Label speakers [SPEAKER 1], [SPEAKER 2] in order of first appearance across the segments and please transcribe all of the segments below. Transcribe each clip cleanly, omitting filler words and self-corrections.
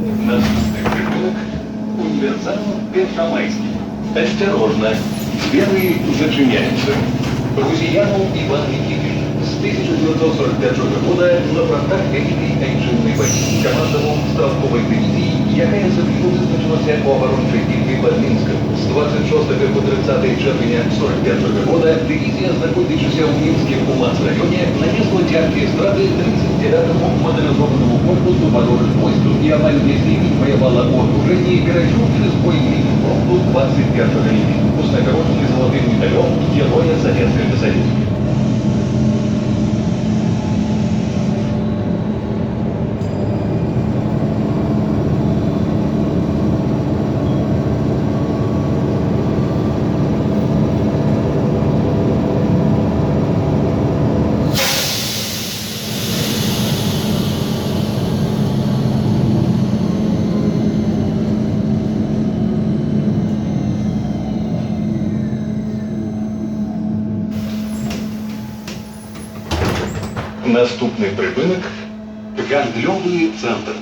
[SPEAKER 1] Наступный прыжок. Универсал Первомайский. Осторожно, двери зачиняются. Рузияну Иван Никитин. С 1945 года на фронтах Великої Отечественної війни командував стрілкової дивізії, яка особливо визначилася у оборончій битві під Мінськом. З 26 по 30 червня 1945 года дивізія, знаходячися у Мінському Уманс-районі, нанесла тяжкі страти 39-му модернизованному корпусу подорожных войск и амаль весь день воевала о окружении, перейшов через бой линию фронту 21 липня, уснагородженный золотым медалем Героя Советского Союза. Наступный припынок – Гандлёвый центр.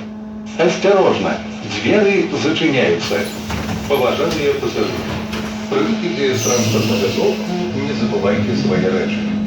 [SPEAKER 1] Осторожно, двери зачиняются. Поважание пассажиров. При выходе с транспортного сроку не забывайте свои речи.